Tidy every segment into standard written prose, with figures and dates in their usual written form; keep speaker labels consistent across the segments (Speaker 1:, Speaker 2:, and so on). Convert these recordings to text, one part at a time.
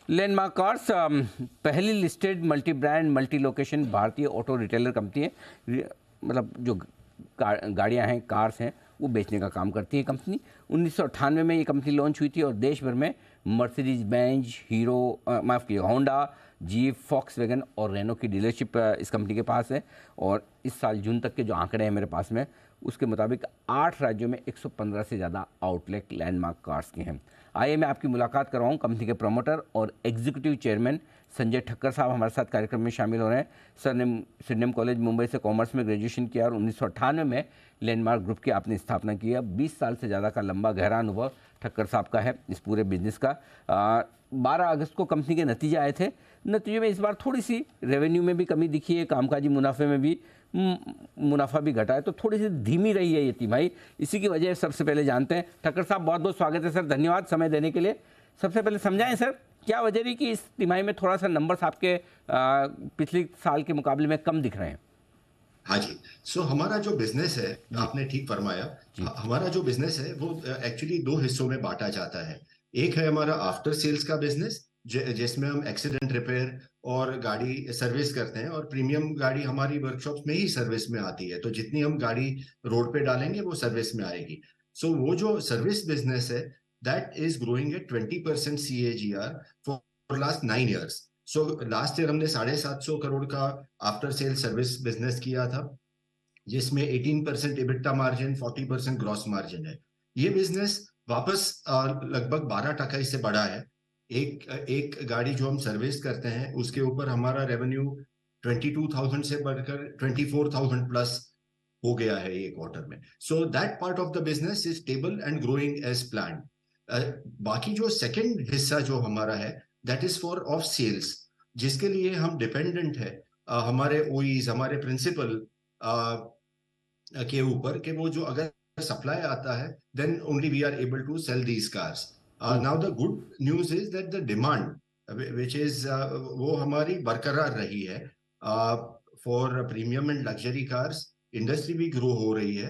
Speaker 1: Landmark cars पहली listed multi brand multi location भारतीय auto retailer company है। मतलब जो गाड़ियां हैं, कार्स हैं, वो बेचने का काम करती है कंपनी। 1998 में ये कंपनी लॉन्च हुई थी और देश भर में मर्सिडीज बेंज, हीरो, माफ़ कीजिए, होंडा, जीप, फॉक्सवैगन और रेनो की डीलरशिप इस कंपनी के पास है। और इस साल जून तक के जो आंकड़े हैं मेरे पास में, उसके मुताबिक 8 राज्यों में 115 से ज़्यादा आउटलेट लैंडमार्क कार्स के हैं। आइए मैं आपकी मुलाकात करवाऊँ कंपनी के प्रमोटर और एग्जीक्यूटिव चेयरमैन संजय ठक्कर साहब हमारे साथ कार्यक्रम में शामिल हो रहे हैं। सर ने सिडनम कॉलेज मुंबई से कॉमर्स में ग्रेजुएशन किया और 1998 में लैंडमार्क ग्रुप की आपने स्थापना की है। 20 साल से ज़्यादा का लंबा गहरा अनुभव ठक्कर साहब का है इस पूरे बिजनेस का। 12 अगस्त को कंपनी के नतीजे आए थे। नतीजे में इस बार थोड़ी सी रेवेन्यू में भी कमी दिखी है, कामकाजी मुनाफे में भी मुनाफा भी घटा है, तो थोड़ी सी धीमी रही है ये तिमाही। इसी की वजह सबसे पहले जानते हैं। ठक्कर साहब, बहुत बहुत स्वागत है सर, धन्यवाद समय देने के लिए। सबसे पहले समझाएं सर, क्या वजह रही कि इस तिमाही में थोड़ा सा नंबर्स आपके पिछले साल के मुकाबले में कम दिख रहे हैं?
Speaker 2: हाँ जी। हमारा जो बिजनेस है, आपने ठीक फरमाया। हमारा जो बिजनेस है वो एक्चुअली दो हिस्सों में बांटा जाता है। एक है हमारा आफ्टर सेल्स का बिजनेस, जिसमें हम एक्सीडेंट रिपेयर और गाड़ी सर्विस करते हैं, और प्रीमियम गाड़ी हमारी वर्कशॉप में ही सर्विस में आती है। तो जितनी हम गाड़ी रोड पे डालेंगे वो सर्विस में आएगी। वो जो सर्विस बिजनेस है, that is growing at 20% CAGR for last 9 years। Last year हमने 750 करोड़ का आफ्टर सेल सर्विस बिजनेस किया था, जिसमें 18% EBITDA मार्जिन, 40% ग्रॉस मार्जिन है। ये बिजनेस वापस लगभग 12% इससे बढ़ा है। एक गाड़ी जो हम सर्विस करते हैं उसके ऊपर हमारा रेवेन्यू 22,000 से बढ़कर 24,000 प्लस हो गया है ये क्वार्टर में। That part of the business is stable and growing as planned. बाकी जो सेकंड हिस्सा जो हमारा है, that is for of sales, जिसके लिए हम डिपेंडेंट है हमारे ओईज, हमारे प्रिंसिपल के ऊपर, कि वो जो अगर सप्लाई आता है, then only we are able to sell these cars. Now the good news is that the demand which is वो हमारी बरकरार रही है for premium and luxury cars. Industry भी ग्रो हो रही है।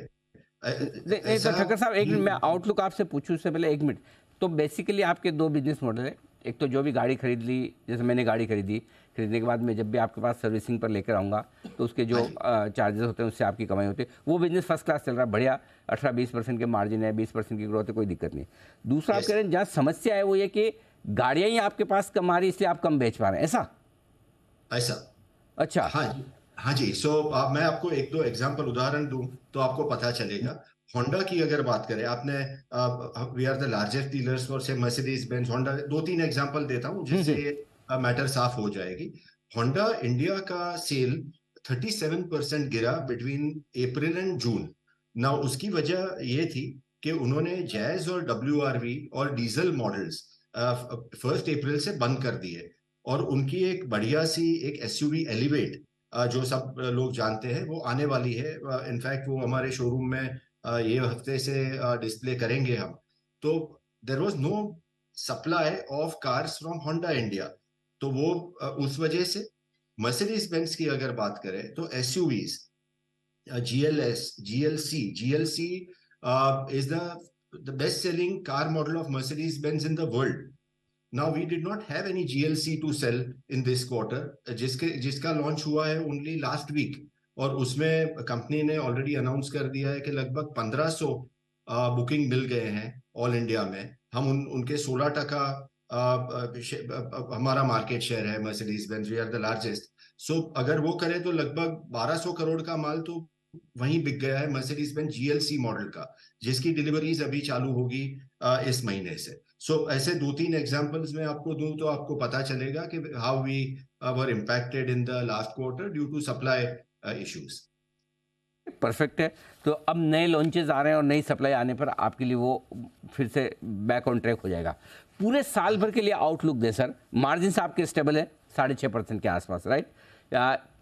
Speaker 1: नहीं तो ठक्कर साहब, एक मिनट, मैं आउटलुक आपसे पूछूं उससे पहले एक मिनट। तो बेसिकली आपके दो बिजनेस मॉडल है। एक तो जो भी गाड़ी खरीद ली, जैसे मैंने गाड़ी खरीदी, खरीदने के बाद मैं जब भी आपके पास सर्विसिंग पर लेकर आऊँगा तो उसके जो चार्जेस होते हैं उससे आपकी कमाई होती है, वो बिजनेस फर्स्ट क्लास चल रहा है, बढ़िया। 18-20% के मार्जिन है, 20% की ग्रोथ है, कोई दिक्कत नहीं। दूसरा आप कह रहे हैं जहाँ समस्या है वो ये कि गाड़ियाँ ही आपके पास कम आ रही, इसलिए आप कम बेच पा रहे हैं, ऐसा? अच्छा।
Speaker 2: हाँ जी, हाँ जी। मैं आपको एक दो एग्जांपल उदाहरण दूं तो आपको पता चलेगा। होंडा की अगर बात करें, आपने we are the largest dealers for से मर्सिडीज बेंज, होंडा। दो तीन एग्जांपल देता हूं जिससे मैटर साफ हो जाएगी। होंडा इंडिया का सेल 37% गिरा बिटवीन अप्रैल एंड जून। ना उसकी वजह ये थी कि उन्होंने जैज और WRV और डीजल मॉडल्स 1 अप्रैल से बंद कर दिए, और उनकी एक बढ़िया सी एक SUV एलिवेट, जो सब लोग जानते हैं, वो आने वाली है। इनफैक्ट वो हमारे शोरूम में ये हफ्ते से डिस्प्ले करेंगे हम। तो there was no supply of cars from Honda India. तो वो उस वजह से मर्सिडीज बेंज की अगर बात करें तो SUVs, GLS, GLC is the best selling car model of Mercedes Benz in the world. Now we did not have any GLC to sell in this quarter, जिसका लॉन्च हुआ है ओनली लास्ट वीक, और उसमें company ने already announce कर दिया है कि लगभग 1500 बुकिंग मिल गए हैं ऑल इंडिया में। हम उनके 16% हमारा मार्केट शेयर है। Mercedes Benz, we are the largest. अगर वो करे तो लगभग 1200 करोड़ का माल तो वहीं बिक गया है मर्सिडीज बेंज GLC मॉडल का, जिसकी डिलीवरीज अभी चालू होगी इस महीने से। ऐसे दो तीन एग्जांपल्स मैं आपको दूं तो आपको पता चलेगा कि how we were impacted in the last quarter due to supply issues.
Speaker 1: Perfect है। तो अब नए लॉन्चेस आ रहे हैं और नई सप्लाई आने पर आपके लिए वो फिर से बैक ऑन ट्रैक हो जाएगा। पूरे साल भर के लिए आउटलुक दे सर। मार्जिन आपके स्टेबल है 6.5% के आसपास, राइट?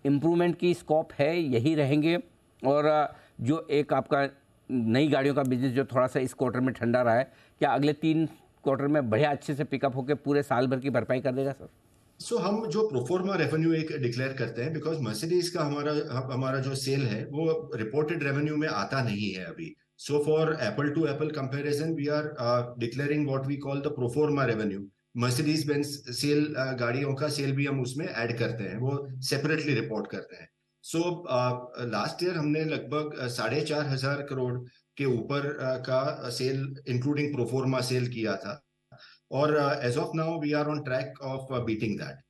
Speaker 1: इम्प्रूवमेंट की स्कोप है, यही रहेंगे? और जो एक आपका नई गाड़ियों का बिजनेस जो थोड़ा सा इस क्वार्टर में ठंडा रहा है, क्या अगले 3 क्वार्टर में बढ़िया अच्छे से पिकअप होकर पूरे साल भर की भरपाई कर देगा सर?
Speaker 2: हम जो प्रोफोर्मा रेवेन्यू एक डिक्लेयर करते हैं, बिकॉज मर्सिडीज का हमारा जो सेल है वो रिपोर्टेड रेवेन्यू में आता नहीं है अभी। For apple to apple comparison we are declaring what we call the proforma revenue, Mercedes Benz sale गाड़ियों का सेल भी हम उसमें ऐड करते हैं, वो सेपरेटली रिपोर्ट करते हैं। सो लास्ट ईयर हमने लगभग 4,500 करोड़ के ऊपर का सेल इंक्लूडिंग प्रोफोर्मा सेल किया था, और as of now we are on track of beating that.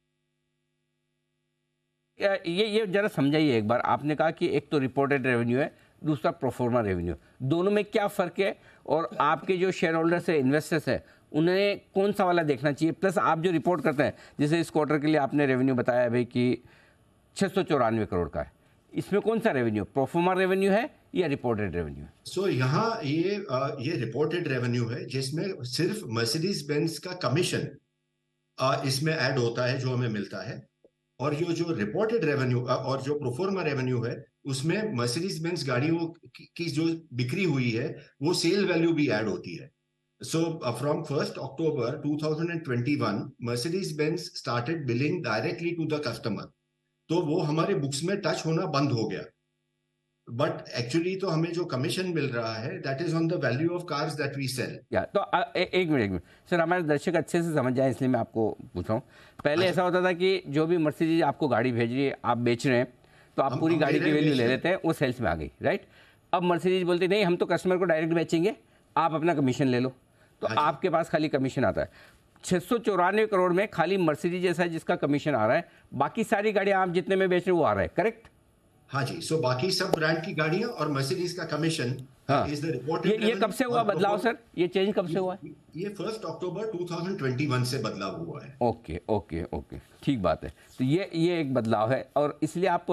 Speaker 1: ये जरा समझाइए एक बार। आपने कहा कि एक तो रिपोर्टेड रेवेन्यू है, दूसरा प्रोफोर्मा रेवेन्यू, दोनों में क्या फ़र्क है? और आपके जो शेयर होल्डर्स है, इन्वेस्टर्स है, उन्हें कौन सा वाला देखना चाहिए? प्लस आप जो रिपोर्ट करते हैं, जैसे इस क्वार्टर के लिए आपने रेवेन्यू बताया भाई कि 694 करोड़ का है, इसमें कौन सा रेवेन्यू, प्रोफोर्मा रेवेन्यू है या रिपोर्टेड रेवेन्यू है?
Speaker 2: सो यहाँ ये रिपोर्टेड रेवेन्यू है जिसमें सिर्फ मर्सिडीज बेंज का कमीशन इसमें ऐड होता है जो हमें मिलता है, और ये जो रिपोर्टेड रेवेन्यू और जो प्रोफोर्मा रेवेन्यू है उसमें मर्सिडीज बेंज गाड़ियों की जो बिक्री हुई है वो सेल वैल्यू भी ऐड होती है। So from 1st October 2021 Mercedes Benz started billing directly to the customer, तो वो हमारे बुक्स में टच होना बंद हो गया। बट एक्चुअली तो हमें जो कमीशन मिल रहा है that is on the value of cars that we sell.
Speaker 1: या तो एक मिनट सर, हमारे दर्शक अच्छे से समझ जाए इसलिए मैं आपको पूछ रहा हूँ। पहले ऐसा होता था कि जो भी मर्सिडीज आपको गाड़ी भेज रही है, आप बेच रहे हैं, तो आप पूरी गाड़ी की वैल्यू ले लेते हैं, वो सेल्स में आ गई, राइट? अब मर्सिडीज बोलती नहीं, हम तो कस्टमर को डायरेक्ट बेचेंगे, आप अपना कमीशन ले लो, तो आपके पास खाली कमीशन आता है। 694 करोड़ में खाली मर्सिडीज जैसा है जिसका कमीशन आ रहा है, बाकी सारी गाड़ियाँ आप जितने में बेच रहे हो वो आ रहा है, करेक्ट?
Speaker 2: हाँ जी, सो बाकी सब ब्रांड की गाड़ियां और मर्सिडीज का कमीशन इज द रिपोर्टेड।
Speaker 1: ये कब से हुआ बदलाव सर? ये चेंज कब से हुआ है?
Speaker 2: ये 1st October 2021 से बदलाव हुआ है।
Speaker 1: ओके ओके ओके, ठीक बात है। तो ये एक बदलाव है और इसलिए आप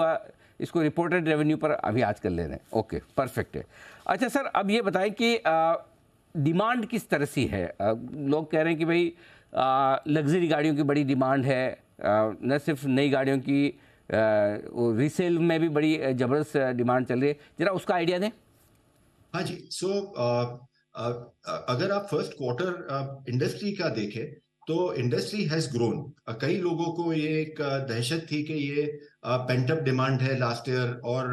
Speaker 1: इसको रिपोर्टेड रेवेन्यू पर अभी आज कर ले रहे हैं। ओके, परफेक्ट है। अच्छा सर, अब ये बताएं कि डिमांड किस तरह से है? लोग कह रहे हैं कि भाई लग्जरी गाड़ियों की बड़ी डिमांड है, न सिर्फ नई गाड़ियों की, वो रीसेल में भी बड़ी ज़बरदस्त डिमांड चल रही है, जरा उसका आइडिया दें।
Speaker 2: हाँ जी, सो अगर आप फर्स्ट क्वार्टर इंडस्ट्री का देखें तो इंडस्ट्री हैज ग्रोन। कई लोगों को ये एक दहशत थी कि ये पेंट अप डिमांड है लास्ट ईयर और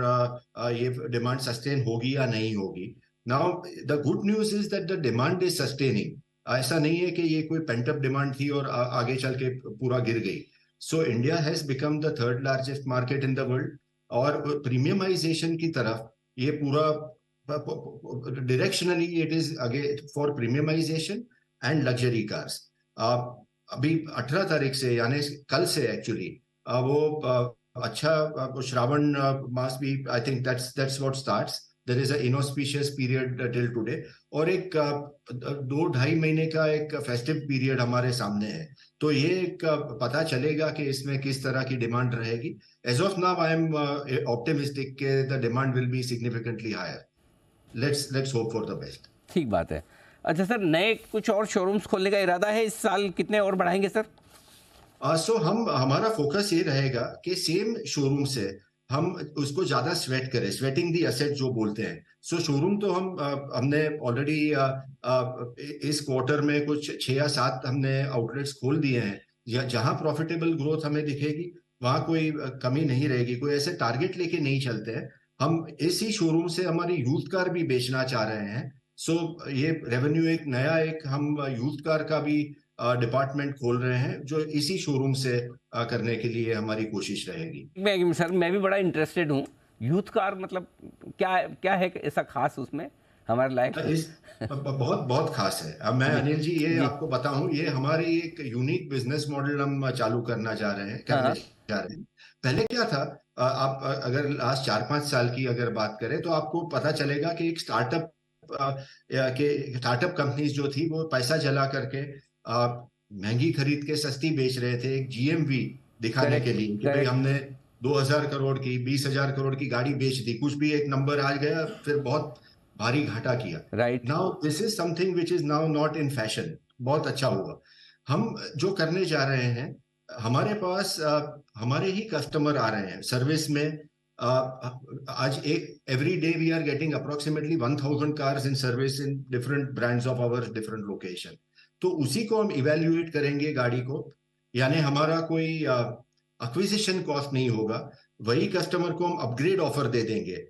Speaker 2: ये डिमांड सस्टेन होगी या नहीं होगी। Now the good news is that the demand is sustaining. ऐसा नहीं है कि ये कोई पेंट अप डिमांड थी और आगे चल के पूरा गिर गई। So India has become the third largest market in the world, और प्रीमियमाइजेशन की तरफ ये पूरा directionally it is again for premiumisation and luxury cars. अभी 18 तारीख से यानी कल से एक्चुअली वो अच्छा श्रावण मास भी, I think that's what starts. There is a inauspicious period till today, और एक 2-2.5 महीने का एक फेस्टिव पीरियड हमारे सामने है। तो ये एक पता चलेगा कि इसमें किस तरह की डिमांड रहेगी। As of now I am optimistic कि the demand will be significantly higher. Let's hope for the best.
Speaker 1: ठीक बात है। अच्छा सर, नए कुछ और शोरूम्स खोलने का इरादा है इस साल? कितने और बढ़ाएंगे सर?
Speaker 2: सो हमारा फोकस ये रहेगा कि सेम शोरूम से हम उसको ज्यादा स्वेट करें, स्वेटिंग दी एसेट जो बोलते हैं। सो शोरूम तो हमने ऑलरेडी इस क्वार्टर में कुछ 6 या 7 हमने आउटलेट्स खोल दिए हैं। जहां प्रॉफिटेबल ग्रोथ हमें दिखेगी वहां कोई कमी नहीं रहेगी, कोई ऐसे टारगेट लेके नहीं चलते हैं हम। इसी शोरूम से हमारी यूथ कार भी बेचना चाह रहे हैं। सो ये रेवेन्यू एक नया एक हम यूथ कार का भी डिपार्टमेंट खोल रहे हैं जो इसी शोरूम से करने के लिए हमारी कोशिश रहेगी।
Speaker 1: मैं भी बड़ा इंटरेस्टेड हूँ। यूथ कार मतलब क्या क्या है ऐसा खास उसमें हमारे लाइफ?
Speaker 2: बहुत बहुत खास है। अब मैं अनिल जी ये आपको बताऊं, ये हमारी एक यूनिक बिजनेस मॉडल हम चालू करना चाह रहे हैं, करने जा रहे हैं। पहले क्या था, आप अगर लास्ट 4-5 साल की अगर बात करें तो आपको पता चलेगा कि एक स्टार्टअप कंपनीज जो थी वो पैसा जला करके महंगी खरीद के सस्ती बेच रहे थे, एक जीएमवी दिखाने के लिए कि भाई हमने 2,000 करोड़ की 20,000 करोड़ की गाड़ी बेच दी, कुछ भी एक नंबर आ गया फिर बहुत भारी घाटा किया।
Speaker 1: Right,
Speaker 2: now this is something which is now not in fashion. बहुत अच्छा हुआ। हम जो करने जा रहे हैं, हमारे पास हमारे ही कस्टमर आ रहे हैं सर्विस में। आज every day we are getting approximately 1,000 cars in service in different brands of our different location. तो उसी को हम इवेल्युएट करेंगे गाड़ी को, यानी हमारा कोई एक्विजिशन कॉस्ट नहीं होगा। वही कस्टमर को हम अपग्रेड ऑफर दे देंगे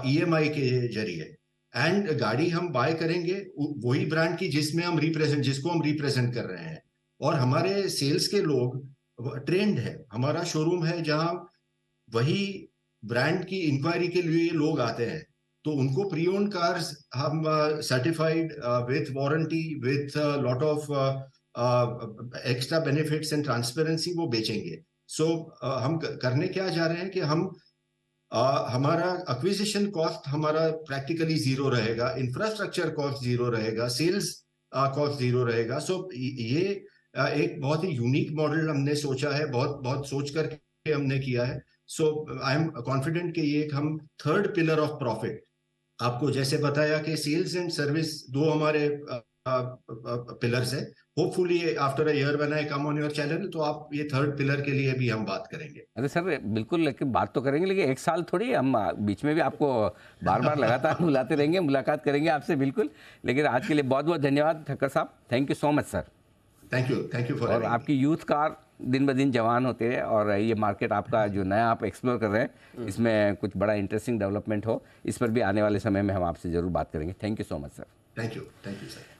Speaker 2: ईएमआई के जरिए, एंड गाड़ी हम बाय करेंगे वही ब्रांड की जिसको हम रिप्रेजेंट कर रहे हैं। और हमारे सेल्स के लोग ट्रेंड है। हमारा शोरूम है जहां वही ब्रांड की इंक्वायरी के लिए लोग आते हैं, तो उनको प्री ओन्ड कार्स हम certified with warranty with lot of extra benefits and transparency वो बेचेंगे। सो हम करने क्या जा रहे हैं कि हम हमारा एक्विजिशन कॉस्ट हमारा प्रैक्टिकली जीरो रहेगा, इंफ्रास्ट्रक्चर कॉस्ट जीरो रहेगा, सेल्स कॉस्ट जीरो रहेगा। सो ये एक बहुत ही यूनिक मॉडल हमने सोचा है, बहुत बहुत सोच करके हमने किया है। सो आई एम कॉन्फिडेंट कि ये एक हम थर्ड पिलर ऑफ प्रॉफिट, आपको जैसे बताया कि सेल्स एंड सर्विस दो हमारे पिलर्स है। Hopefully after a year when I come on your channel, तो आप ये थर्ड पिलर के लिए भी हम बात करेंगे।
Speaker 1: अरे सर बिल्कुल, लेकिन बात तो करेंगे, लेकिन एक साल थोड़ी, हम बीच में भी आपको बार बार लगातार बुलाते रहेंगे, मुलाकात करेंगे आपसे बिल्कुल। लेकिन आज के लिए बहुत बहुत धन्यवाद ठक्कर साहब, thank you so much sir.
Speaker 2: Thank you for
Speaker 1: और आपकी यूथ कार दिन ब दिन जवान होते हैं, और ये मार्केट आपका जो नया आप एक्सप्लोर कर रहे हैं, इसमें कुछ बड़ा इंटरेस्टिंग डेवलपमेंट हो, इस पर भी आने वाले समय में हम आपसे ज़रूर बात करेंगे। Thank you so much sir.
Speaker 2: Thank you sir.